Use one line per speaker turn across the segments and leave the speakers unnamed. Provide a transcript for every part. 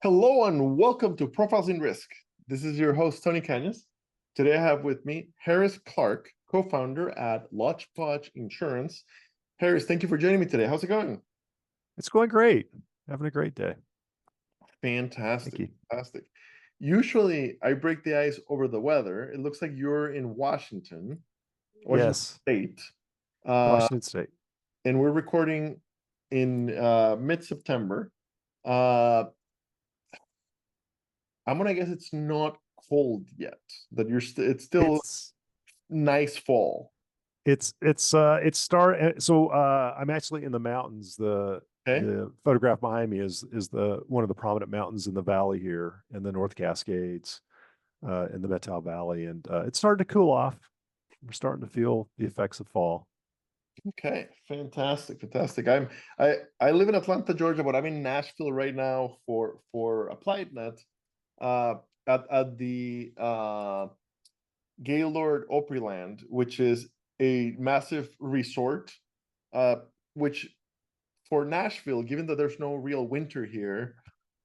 Hello and welcome to Profiles in Risk. This is your host, Tony Cañas. Today I have with me Harris Clarke, co-founder at LodgePole Insurance. Harris, thank you for joining me today. How's it going?
It's going great. Having a great day.
Fantastic.
Thank you.
Fantastic. Usually I break the ice over the weather. It looks like you're in Washington
Yes,
State.
Washington State.
And we're recording in mid-September. Uh, I'm gonna guess it's not cold yet. That it's still
It's
nice fall.
I'm actually in the mountains. The
Okay.
the photograph behind me is the one of the prominent mountains in the valley here in the North Cascades, in the Methow Valley, and it's starting to cool off. We're starting to feel the effects of fall.
Okay. Fantastic. Fantastic. I live in Atlanta, Georgia, but I'm in Nashville right now for Applied Net, uh at the Gaylord Opryland, which is a massive resort, uh, which for Nashville, given that there's no real winter here,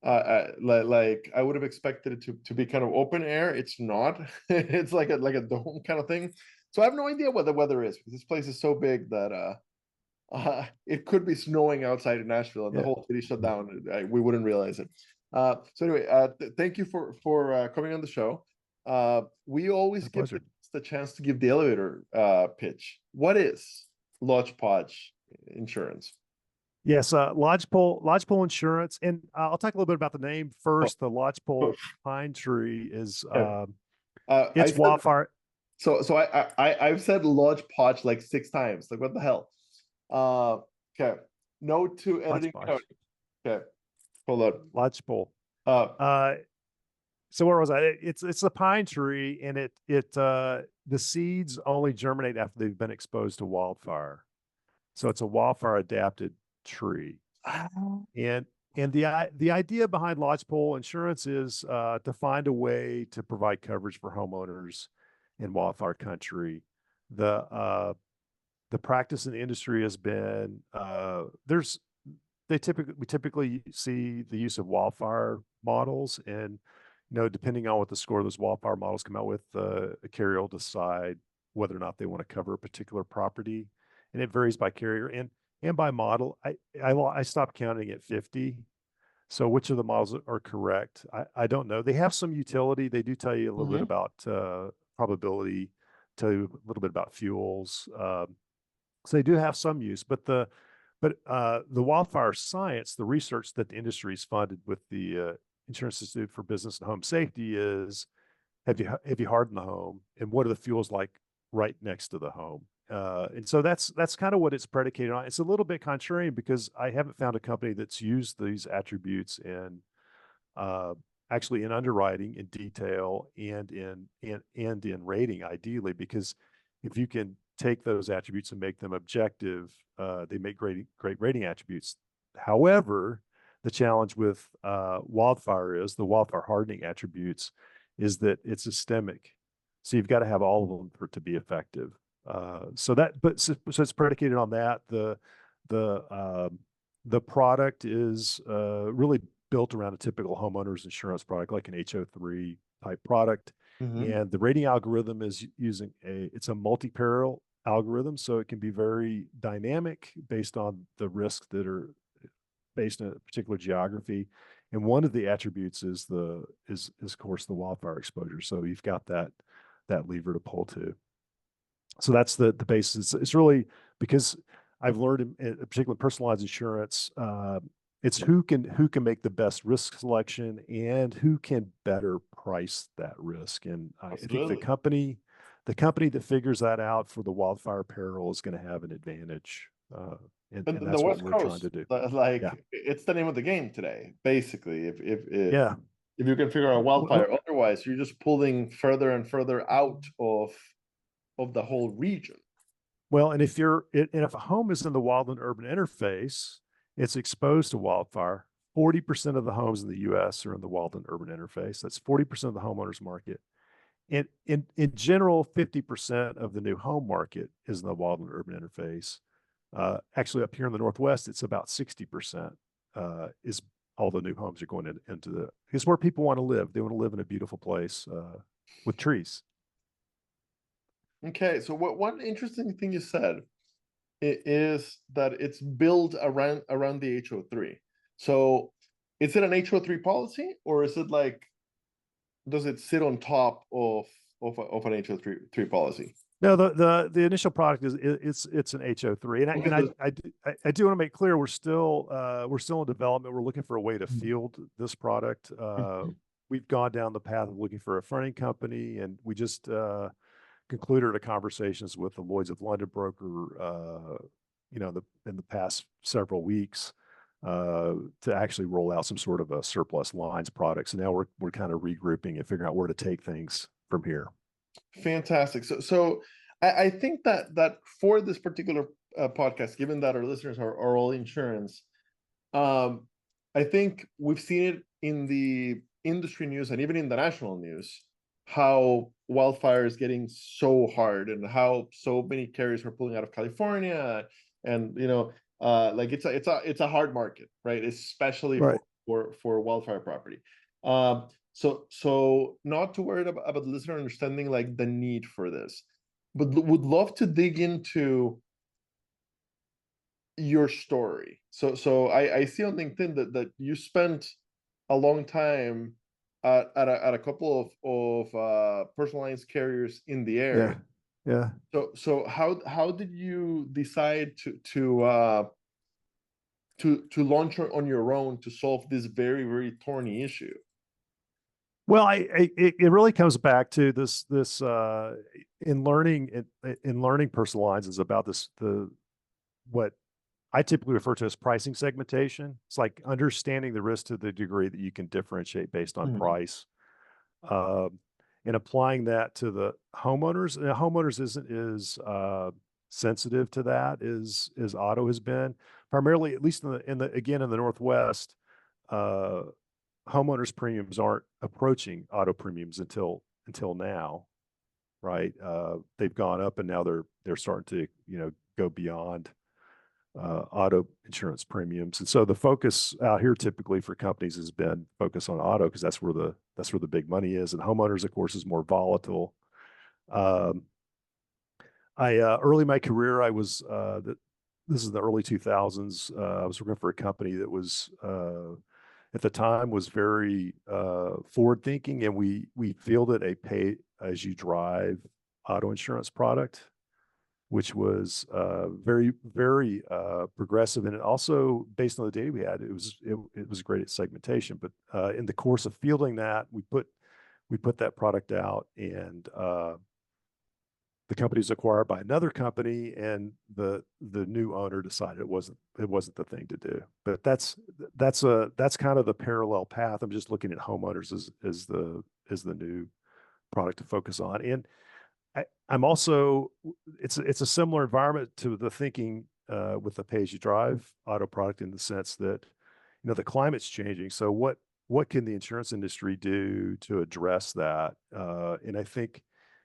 like I would have expected it to be kind of open air. It's not. It's like a dome kind of thing. So I have no idea what the weather is because this place is so big that it could be snowing outside in Nashville and the
Yeah,
whole city shut down. We wouldn't realize it. So anyway, thank you for coming on the show. We always
my
give
pleasure.
the chance to give the elevator pitch. What is LodgePole Insurance?
Yes, Lodgepole Insurance, and I'll talk a little bit about the name
Oh,
first. The
oh,
Lodgepole pine tree is
okay. I
it's
said
wildfire.
I've said LodgePole like 6 times. Like what the hell? Okay. No to editing code.
Lodgepole.
Okay. Hold on.
Lodgepole.
Uh,
Uh, so where was I? It's a pine tree, and the seeds only germinate after they've been exposed to wildfire. So it's a wildfire adapted tree, and the idea behind Lodgepole Insurance is to find a way to provide coverage for homeowners in wildfire country. The practice in the industry has been we typically see the use of wildfire models, and depending on what the score those wildfire models come out with, a carrier will decide whether or not they want to cover a particular property, and it varies by carrier and by model. I stopped counting at 50. So which of the models are correct? I don't know. They have some utility. They do tell you a little bit
mhm.
about probability, tell you a little bit about fuels. So they do have some use, but the wildfire science, the research that the industry is funded with the Insurance Institute for Business and Home Safety is, have you hardened the home, and what are the fuels like right next to the home? And so that's kind of what it's predicated on. It's a little bit contrarian because I haven't found a company that's used these attributes in uh, actually in underwriting, in detail, and in rating, ideally, because if you can take those attributes and make them objective, they make great rating attributes. However, the challenge with wildfire is the wildfire hardening attributes is that it's systemic. So you've got to have all of them for it to be effective. So it's predicated on that. The the product is really built around a typical homeowners insurance product, like an HO3 type product.
Mhm.
And the rating algorithm is using it's a multi-peril algorithm, so it can be very dynamic based on the risks that are based in a particular geography. And one of the attributes is of course the wildfire exposure. So you've got that lever to pull to. So that's the basis. It's really because I've learned in particular personalized insurance, it's who can make the best risk selection and who can better price that risk. And I think
Absolutely.
the company that figures that out for the wildfire peril is going to have an advantage. And
And the
that's what
West
we're trying to
Coast,
do. Yeah.
like it's the name of the game today, basically.
Yeah.
If you can figure out
Well,
wildfire, otherwise you're just pulling further and further out of the whole region.
Well, and if a home is in the wildland urban interface, it's exposed to wildfire. 40% of the homes in the US are in the wildland urban interface. That's 40% of the homeowners market. And in general, 50% of the new home market is in the wildland urban interface. Actually, up here in the Northwest, it's about 60% is all the new homes are going into it's where people want to live. They want to live in a beautiful place with trees.
Okay, so one interesting thing you said is that it's built around the HO3. So is it an HO3 policy, or is it like, does it sit on top of an HO3 policy?
No, the initial product is it's an HO3, and I do want to make clear we're still in development. We're looking for a way to field this product. We've gone down the path of looking for a fronting company, and we just concluded a conversations with the Lloyd's of London broker, in the past several weeks, to actually roll out some sort of a surplus lines product. So now we're kind of regrouping and figuring out where to take things from here.
Fantastic. So I think that for this particular podcast, given that our listeners are all insurance, I think we've seen it in the industry news and even in the national news, how wildfire is getting so hard and how so many carriers are pulling out of California, and like it's a hard market, right? Especially
Right.
for wildfire property. So not to worry about the listener understanding like the need for this, but would love to dig into your story. So I see on LinkedIn that you spent a long time at a couple of personal lines carriers in the area.
Yeah.
So how did you decide to launch on your own to solve this very, very thorny issue?
Well, it really comes back to this in learning personal lines is about what I typically refer to as pricing segmentation. It's like understanding the risk to the degree that you can differentiate based on price, and applying that to the homeowners. And homeowners isn't as sensitive to that as auto has been, primarily, at least in the Northwest. Homeowners premiums aren't approaching auto premiums until now, right? They've gone up, and now they're starting to go beyond auto insurance premiums. And so the focus out here typically for companies has been focus on auto because that's where the big money is. And homeowners, of course, is more volatile. I early in my career, I was this is the early 2000s. I was working for a company that was at the time was very forward thinking, and we fielded a pay as you drive auto insurance product, which was very, very progressive. And it also, based on the data we had, it was great at segmentation. But in the course of fielding that, we put that product out, and the company was acquired by another company, and the new owner decided it wasn't the thing to do. But that's kind of the parallel path. I'm just looking at homeowners as the new product to focus on. And I'm also, it's a similar environment to the thinking with the pay-as-you-drive auto product, in the sense that the climate's changing. So what can the insurance industry do to address that? And I think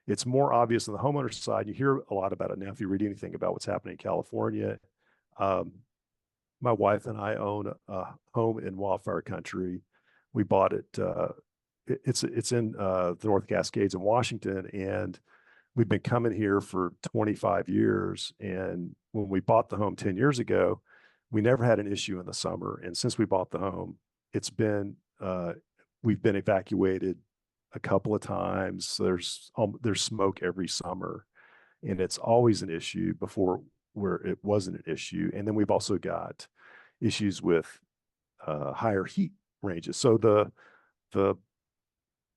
it's more obvious on the homeowner side. You hear a lot about it now if you read anything about what's happening in California. My wife and I own a home in wildfire country. We bought it. It's in the North Cascades in Washington, and we've been coming here for 25 years. And when we bought the home 10 years ago, we never had an issue in the summer. And since we bought the home, we've been evacuated a couple of times. There's smoke every summer, and it's always an issue before where it wasn't an issue. And then we've also got issues with higher heat ranges. So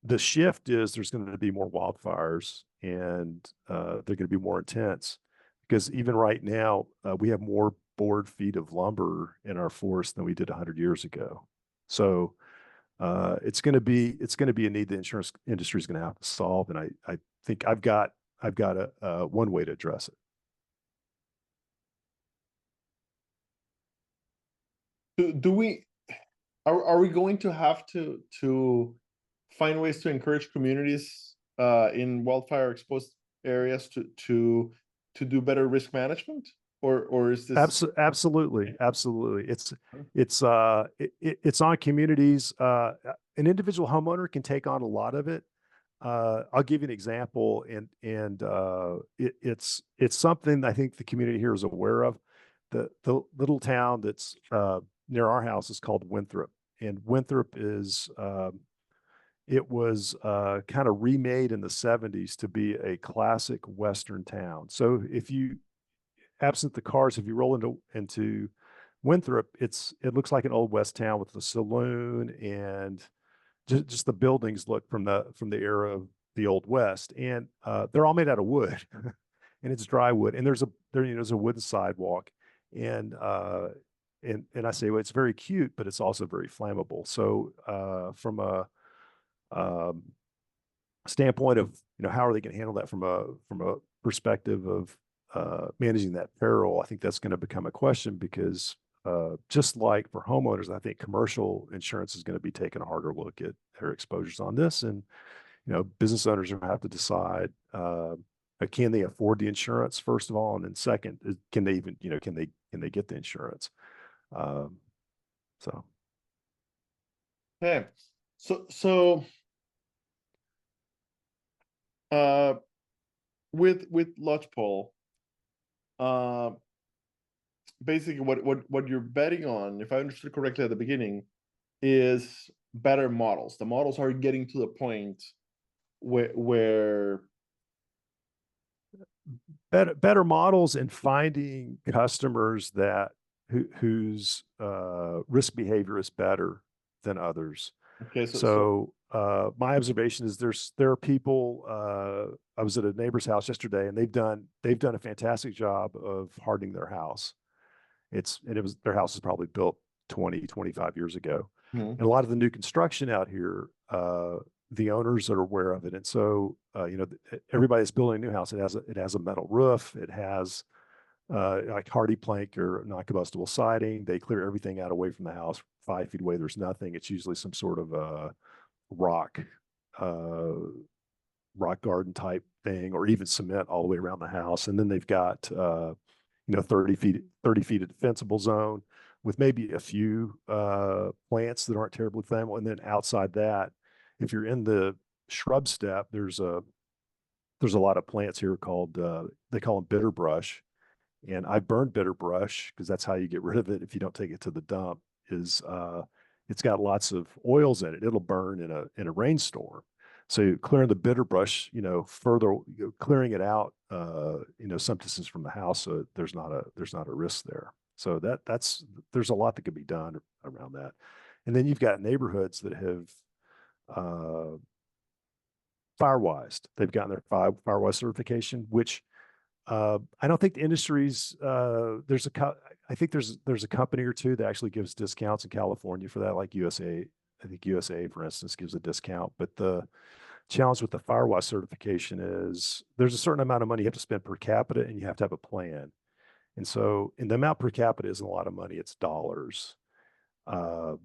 the shift is there's going to be more wildfires, and they're going to be more intense, because even right now we have more board feet of lumber in our forest than we did 100 years ago. So it's going to be a need the insurance industry is going to have to solve, and I think I've got a one way to address
it. Are we going to have to find ways to encourage communities in wildfire exposed areas to do better risk management? or is this?
Absolutely, absolutely. It's on communities. An individual homeowner can take on a lot of it. I'll give you an example, it's something I think the community here is aware of. The little town that's near our house is called Winthrop, and Winthrop is it was kind of remade in the 70s to be a classic Western town. So if you, absent the cars, if you roll into Winthrop, it looks like an old West town with a saloon, and just the buildings look from the era of the old West, and they're all made out of wood, and it's dry wood, and there's a wooden sidewalk, and I say, well, it's very cute, but it's also very flammable. So from a um, standpoint of, how are they going to handle that from a perspective of managing that peril, I think that's going to become a question, because just like for homeowners, I think commercial insurance is going to be taking a harder look at their exposures on this. And, business owners are going to have to decide, can they afford the insurance, first of all? And then second, can they even, can they get the insurance? So.
Okay. So uh with Lodgepole, uh basically what you're betting on, if I understood correctly at the beginning, is better models. The models are getting to the point where
Better models, and finding customers whose risk behavior is better than others.
okay,
So my observation is there are people. I was at a neighbor's house yesterday, and they've done a fantastic job of hardening their house. Their house is probably built 20-25 years ago,
Mhm.
and a lot of the new construction out here, the owners are aware of it, and so everybody that's building a new house, it has a metal roof, it has like hardy plank or non-combustible siding. They clear everything out away from the house. 5 feet away, there's nothing. It's usually some sort of rock uh, rock garden type thing, or even cement all the way around the house. And then they've got 30 feet of defensible zone with maybe a few plants that aren't terribly flammable. And then outside that, if you're in the shrub step, there's a lot of plants here called they call them bitter brush. And I burned bitter brush because that's how you get rid of it if you don't take it to the dump. Is It's got lots of oils in it. It'll burn in a rainstorm. So clearing the bitter brush, further clearing it out, some distance from the house, so there's not a risk there. So there's a lot that could be done around that. And then you've got neighborhoods that have uh, Firewise. They've gotten their Firewise certification, which I don't think the industry's I think there's a company or two that actually gives discounts in California for that, like USA. I think USA, for instance, gives a discount. But the challenge with the Firewise certification is there's a certain amount of money you have to spend per capita, and you have to have a plan. And the amount per capita isn't a lot of money; it's dollars. Uh,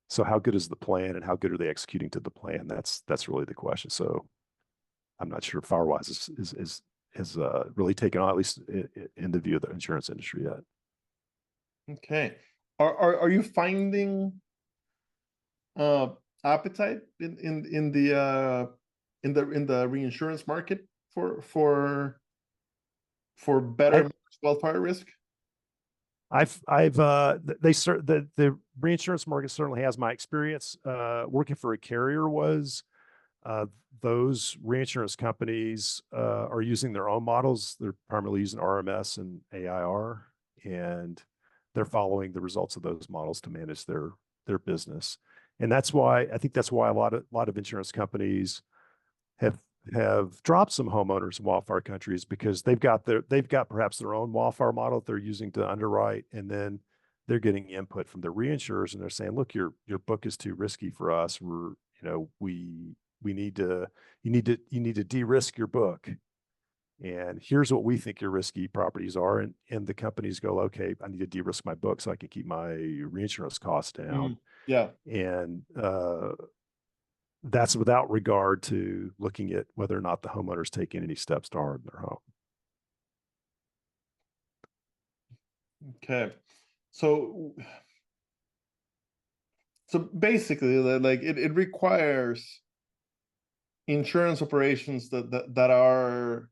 so how good is the plan, and how good are they executing to the plan? That's really the question. So I'm not sure if Firewise has really taken on, at least in the view of the insurance industry, yet.
okay. Are you finding uh appetite in the reinsurance market for better
I,
wildfire risk?
I've the reinsurance market certainly has my experience. Working for a carrier was uh, those reinsurance companies are using their own models. They're primarily using RMS and AIR, and they're following the results of those models to manage their business. And that's why a lot of insurance companies have dropped some homeowners in wildfire countries, because they've got perhaps their own wildfire model that they're using to underwrite, and then they're getting input from the reinsurers, and they're saying, look, your book is too risky for us. We need to you need to de-risk your book, and here's what we think your risky properties are. And the companies go, okay, I need to de-risk my book so I can keep my reinsurance costs down.
Yeah.
And that's without regard to looking at whether or not the homeowner's taking any steps to harden their home.
Okay. So so basically, like it requires insurance operations that are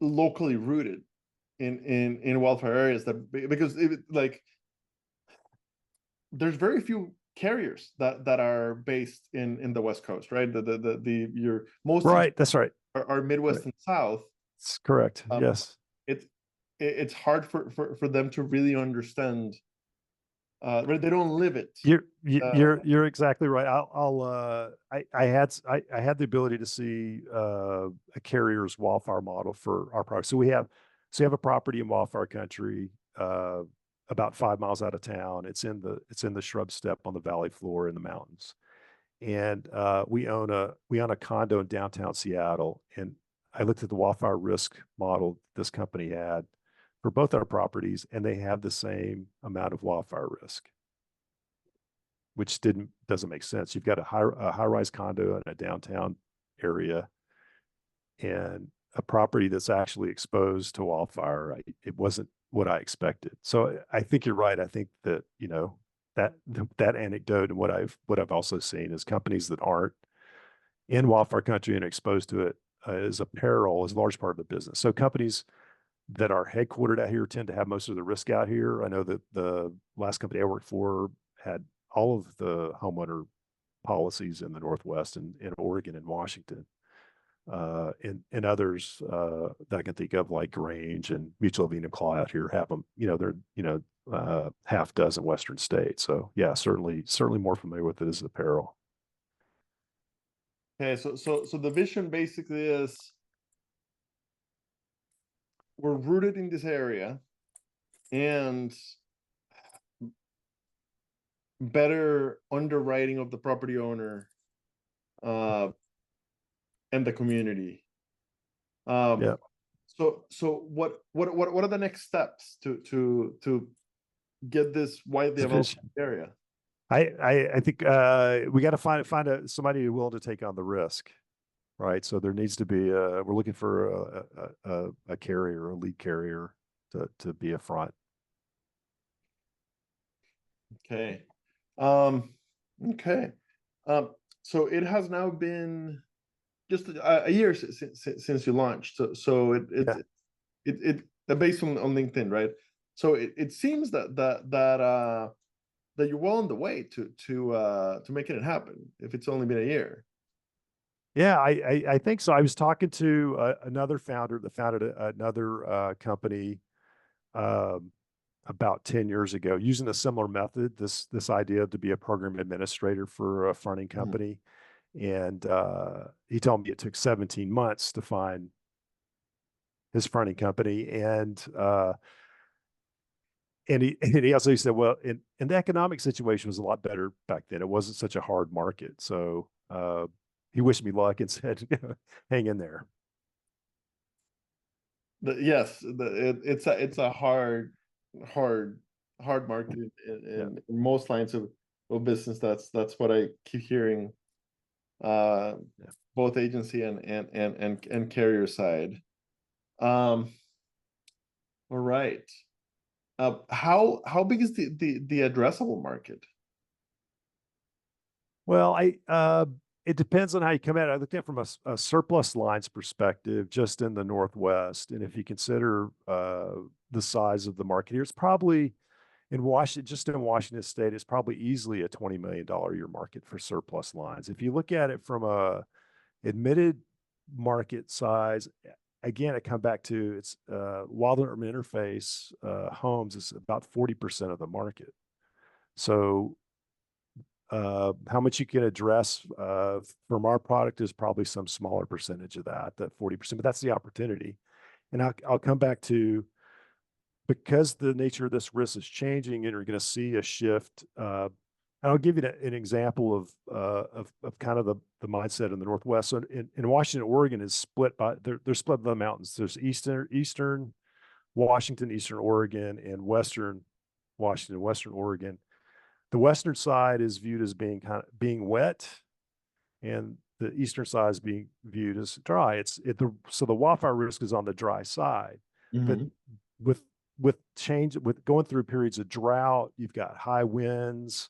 locally rooted in wildfire areas, that because like there's very few carriers that are based in the West Coast, right? The your most
Right. That's right.
are Midwest
Right.
and South.
It's correct.
Um,
Yes.
it's it's hard for them to really understand. Right? They don't live it. Uh,
You're exactly right. I had the ability to see a carrier's wildfire model for our product. So we have a property in wildfire country, about 5 miles out of town. It's in the shrub steppe on the valley floor in the mountains. And we own a condo in downtown Seattle. And I looked at the wildfire risk model this company had for both our properties, and they have the same amount of wildfire risk, which doesn't make sense. You've got a high rise condo in a downtown area and a property that's actually exposed to wildfire. It wasn't what I expected. So I think you're right. I think that, that that anecdote and what I've also seen is companies that aren't in wildfire country and exposed to it is a peril, is a large part of the business. So companies that are headquartered out here tend to have most of the risk out here. I know that the last company I worked for had all of the homeowner policies in the Northwest and in Oregon and Washington. And others that I can think of, like Grange and Mutual of Eden Claw out here, have them. They're half dozen Western states. So yeah, certainly more familiar with it as apparel.
okay, so the vision basically is we're rooted in this area, and better underwriting of the property owner uh, and the community. Um,
Yeah.
so what are the next steps to get this widely available
Division.
area?
I think we got to find somebody willing to take on the risk, right? So there needs to be we're looking for a carrier, a lead carrier to be a front.
Okay. Um, okay. Um, so it has now been just a year since you launched. So
Yeah.
based on LinkedIn, right? So it seems that you're well on the way to making it happen, if it's only been a year.
Yeah, I think so. I was talking to another founder that founded another company um, about 10 years ago using a similar method, this idea to be a program administrator for a fronting
Mhm.
company. And he told me it took 17 months to find his fronting company. And he also said, well, and the economic situation was a lot better back then. It wasn't such a hard market. So he wished me luck and said, hang in there.
Yes, it's a hard hard market
Yeah.
in most lines of business. That's what I keep hearing, uh,
Yeah.
both agency and carrier side. Um, all right. How big is the addressable market?
Well, it depends on how you come at it. I looked at it from a surplus lines perspective, just in the Northwest. And if you consider the size of the market here, it's probably in Washington State, it's probably easily a $20 million a year market for surplus lines. If you look at it from a admitted market size, again, it come back to it's wild urban interface homes is about 40% of the market. So how much you can address from our product is probably some smaller percentage of that 40%, but that's the opportunity. And I'll come back to, because the nature of this risk is changing and you're going to see a shift. And I'll give you an example of kind of the mindset in the Northwest. So in Washington, Oregon is split by, they're split by the mountains. There's Eastern Washington, Eastern Oregon, and Western Washington, Western Oregon. The western side is viewed as being wet, and the eastern side is being viewed as dry. So the wildfire risk is on the dry side, but
Mhm.
with with going through periods of drought, you've got high winds.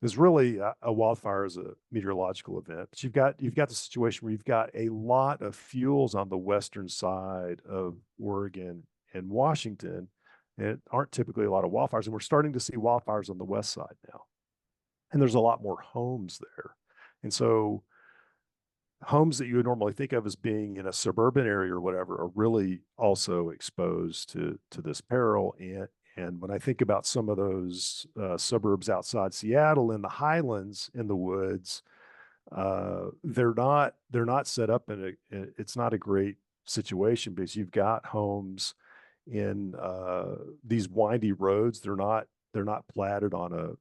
There's really a wildfire is a meteorological event, but you've got the situation where you've got a lot of fuels on the western side of Oregon and Washington, and aren't typically a lot of wildfires. And we're starting to see wildfires on the west side now, and there's a lot more homes there, and so homes that you would normally think of as being in a suburban area or whatever are really also exposed to this peril. And when I think about some of those suburbs outside Seattle in the highlands in the woods, they're not set up it's not a great situation because you've got homes in these windy roads. They're not platted on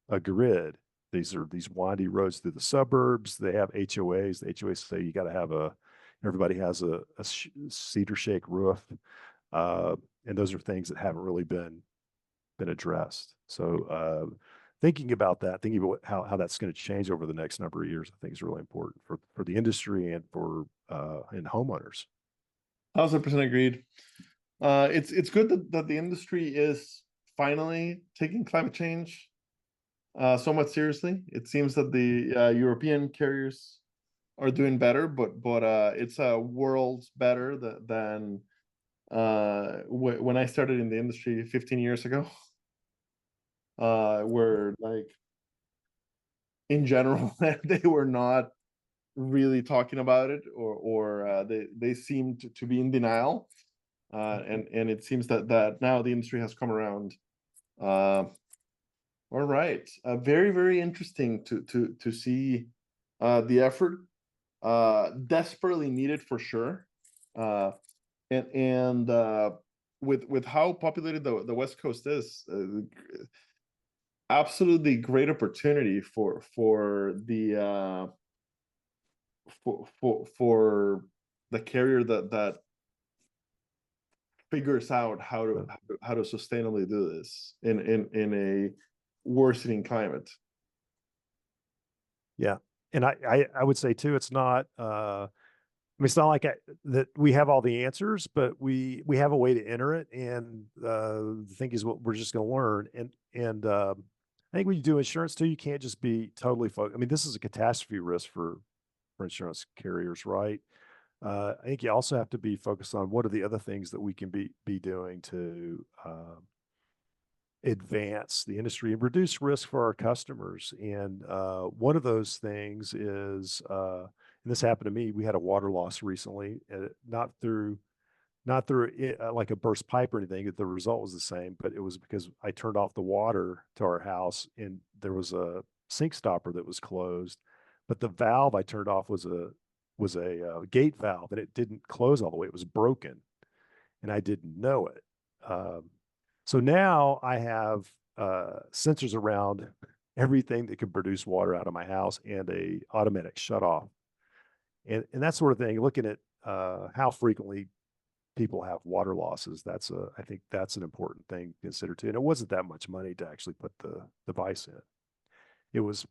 a grid. These are these windy roads through the suburbs. They have HOAs. The HOAs say you got to have everybody has a cedar shake roof. And those are things that haven't really been addressed. So thinking about that, thinking about how that's going to change over the next number of years, I think is really important for the industry and for and homeowners.
1,000% agreed. It's good that the industry is finally taking climate change so much seriously. It seems that the European carriers are doing better, but it's worlds better than when I started in the industry 15 years ago, where like in general they were not really talking about it, or they seemed to be in denial, and it seems that now the industry has come around. All right, very, very interesting to see the effort, desperately needed for sure, and with how populated the West Coast is, absolutely great opportunity for the for the carrier that figures out how to sustainably do this in a worsening climate.
Yeah. And I would say too, it's not, I mean, it's not like that we have all the answers, but we have a way to enter it. And the thing is what we're just going to learn. And I think when you do insurance too, you can't just be totally focused. I mean, this is a catastrophe risk for insurance carriers, right? I think you also have to be focused on what are the other things that we can be doing to advance the industry and reduce risk for our customers. And one of those things is, and this happened to me, we had a water loss recently, not through like a burst pipe or anything. The result was the same, but it was because I turned off the water to our house and there was a sink stopper that was closed, but the valve I turned off was a gate valve, and it didn't close all the way. It was broken, and I didn't know it. So now I have sensors around everything that can produce water out of my house and a automatic shutoff, and that sort of thing. Looking at how frequently people have water losses, I think that's an important thing to consider too. And it wasn't that much money to actually put the device in. It was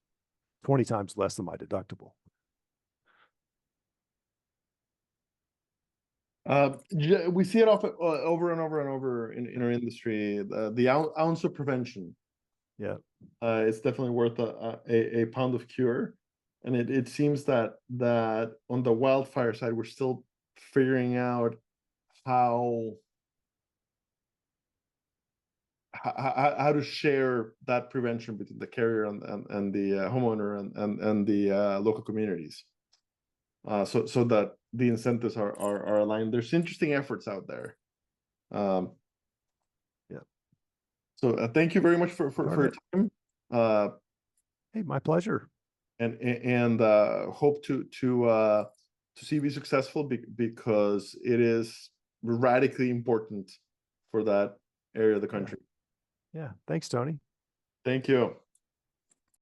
20 times less than my deductible.
We see it over and over and over in our industry. The ounce of prevention.
Yeah,
it's definitely worth a pound of cure, and it seems that on the wildfire side, we're still figuring out how to share that prevention between the carrier and the homeowner and the local communities, so that the incentives are aligned. There's interesting efforts out there.
Yeah.
So thank you very much for your time.
Hey, my pleasure.
And hope to see you be successful because it is radically important for that area of the country.
Yeah. Thanks, Tony.
Thank you.